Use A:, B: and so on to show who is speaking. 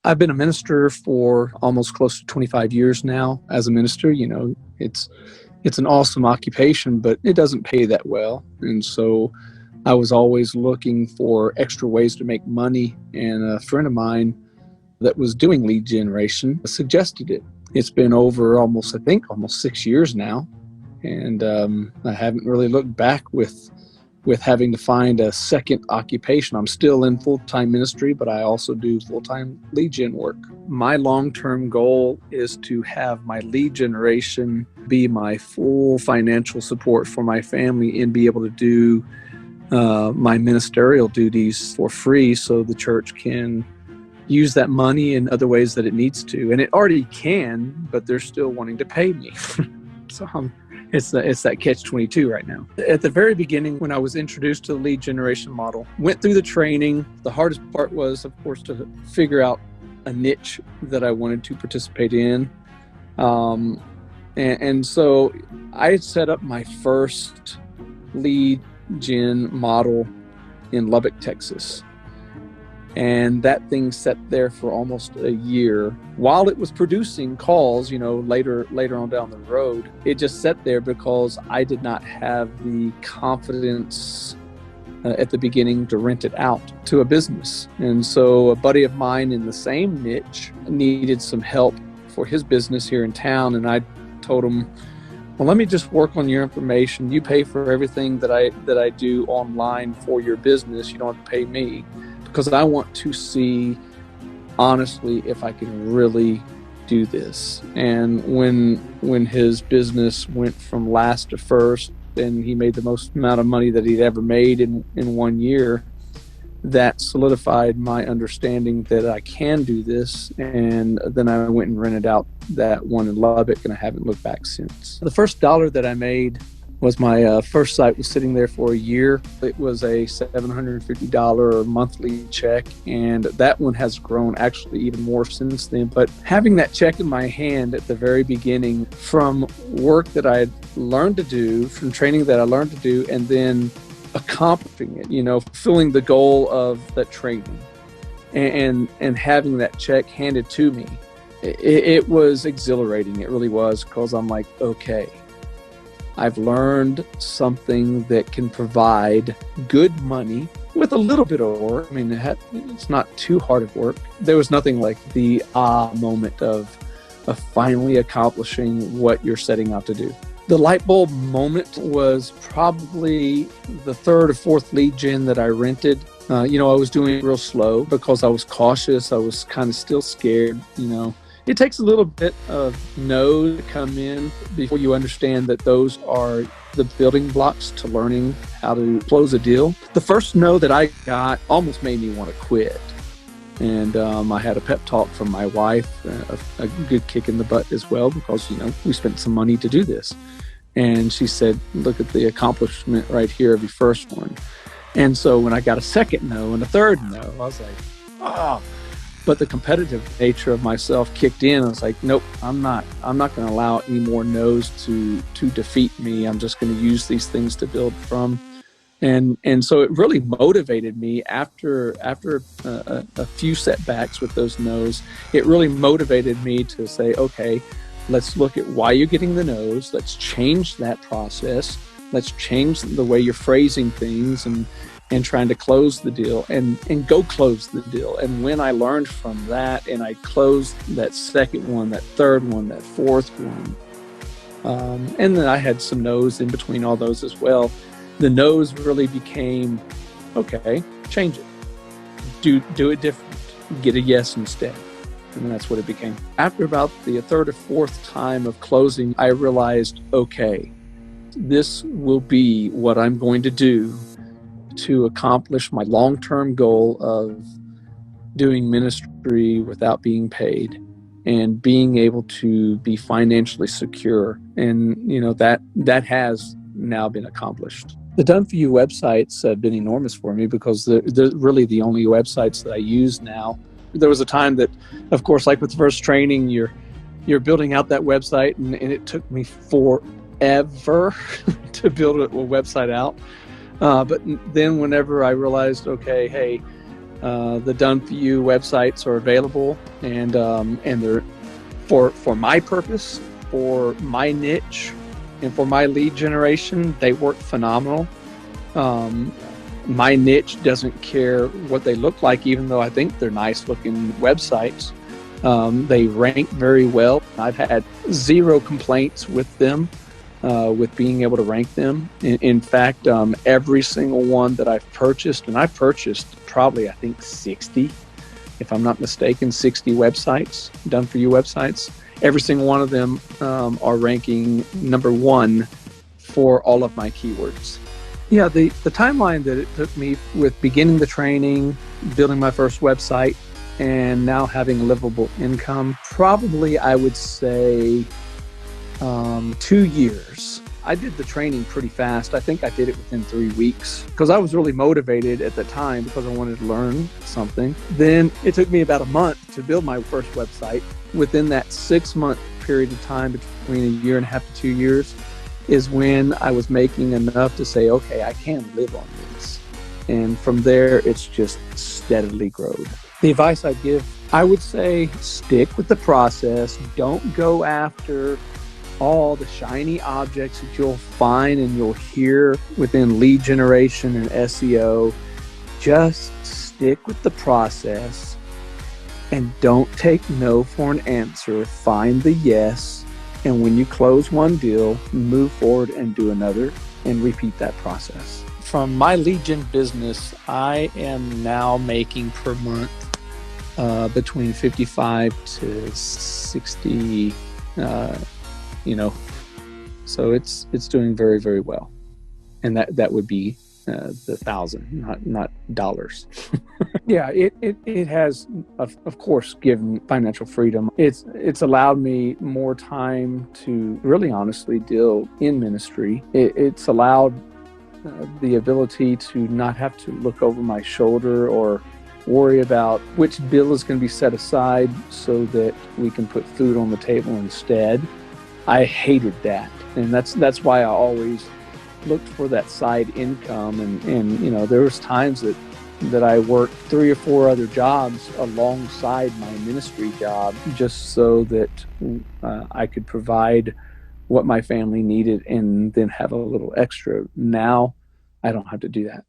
A: I've been a minister for almost close to 25 years now. As a minister, it's an awesome occupation, but it doesn't pay that well. And so I was always looking for extra ways to make money. And a friend of mine that was doing lead generation suggested it. It's been over almost 6 years now. And I haven't really looked back with having to find a second occupation. I'm still in full-time ministry, but I also do full-time lead gen work. My long-term goal is to have my lead generation be my full financial support for my family and be able to do my ministerial duties for free so the church can use that money in other ways that it needs to. And it already can, but they're still wanting to pay me. So it's that catch-22 right now. At the very beginning, when I was introduced to the lead generation model, went through the training. The hardest part was, of course, to figure out a niche that I wanted to participate in. And so I set up my first lead gen model in Lubbock, Texas. And that thing sat there for almost a year while it was producing calls, later on down the road. It just sat there because I did not have the confidence at the beginning to rent it out to a business. And so a buddy of mine in the same niche needed some help for his business here in town. And I told him, well, let me just work on your information. You pay for everything that I do online for your business. You don't have to pay me, because I want to see, honestly, if I can really do this. And when his business went from last to first, and he made the most amount of money that he'd ever made in 1 year, that solidified my understanding that I can do this. And then I went and rented out that one in Lubbock, and I haven't looked back since. The first dollar that I made was my first site was sitting there for a year. It was a $750 monthly check, and that one has grown actually even more since then. But having that check in my hand at the very beginning, from work that I had learned to do, from training that I learned to do, and then accomplishing it, fulfilling the goal of that training, and having that check handed to me, it was exhilarating. It really was, because I'm like, okay, I've learned something that can provide good money with a little bit of work. I mean, it's not too hard of work. There was nothing like the moment of finally accomplishing what you're setting out to do. The light bulb moment was probably the third or fourth lead gen that I rented. I was doing it real slow because I was cautious. I was kind of still scared, It takes a little bit of no to come in before you understand that those are the building blocks to learning how to close a deal. The first no that I got almost made me want to quit. And I had a pep talk from my wife, a good kick in the butt as well, because, we spent some money to do this. And she said, look at the accomplishment right here of your first one. And so when I got a second no and a third no, I was like, oh. But the competitive nature of myself kicked in. I was like, nope, I'm not going to allow any more no's to defeat me. I'm just going to use these things to build from. And so it really motivated me after a few setbacks with those no's. It really motivated me to say, okay, let's look at why you're getting the no's. Let's change that process. Let's change the way you're phrasing things and trying to close the deal and go close the deal. And when I learned from that and I closed that second one, that third one, that fourth one, and then I had some no's in between all those as well. The no's really became, okay, change it. Do it different. Get a yes instead. And that's what it became. After about the third or fourth time of closing, I realized, okay, this will be what I'm going to do to accomplish my long-term goal of doing ministry without being paid and being able to be financially secure. And, that has now been accomplished. The Done For You websites have been enormous for me because they're really the only websites that I use now. There was a time that, of course, like with the first training, you're building out that website, and it took me forever to build a website out. But then whenever I realized, okay, hey, The Done For You websites are available, and they're for my purpose, for my niche, and for my lead generation. They work phenomenal. My niche doesn't care what they look like, even though I think they're nice looking websites. They rank very well. I've had zero complaints with them, with being able to rank them. In fact, every single one that I've purchased, and I've purchased probably, I think, 60, if I'm not mistaken, 60 websites, Done For You websites. Every single one of them are ranking number one for all of my keywords. Yeah, the timeline that it took me with beginning the training, building my first website, and now having a livable income, probably I would say 2 years. I did the training pretty fast. I think I did it within 3 weeks because I was really motivated at the time because I wanted to learn something. Then it took me about a month to build my first website. Within that 6-month period of time, between a year and a half to 2 years, is when I was making enough to say, okay, I can live on this. And from there, it's just steadily grown. The advice I give, I would say stick with the process. Don't go after all the shiny objects that you'll find and you'll hear within lead generation and SEO. Just stick with the process and don't take no for an answer. Find the yes. And when you close one deal, move forward and do another and repeat that process. From my lead gen business, I am now making per month between 55 to 60, so it's doing very, very well. And that would be the thousand, not dollars. Yeah, it has, of course, given financial freedom. It's allowed me more time to really honestly deal in ministry. It's allowed the ability to not have to look over my shoulder or worry about which bill is going to be set aside so that we can put food on the table instead. I hated that, and that's why I always looked for that side income. And there was times that I worked 3 or 4 other jobs alongside my ministry job just so that I could provide what my family needed and then have a little extra. Now I don't have to do that.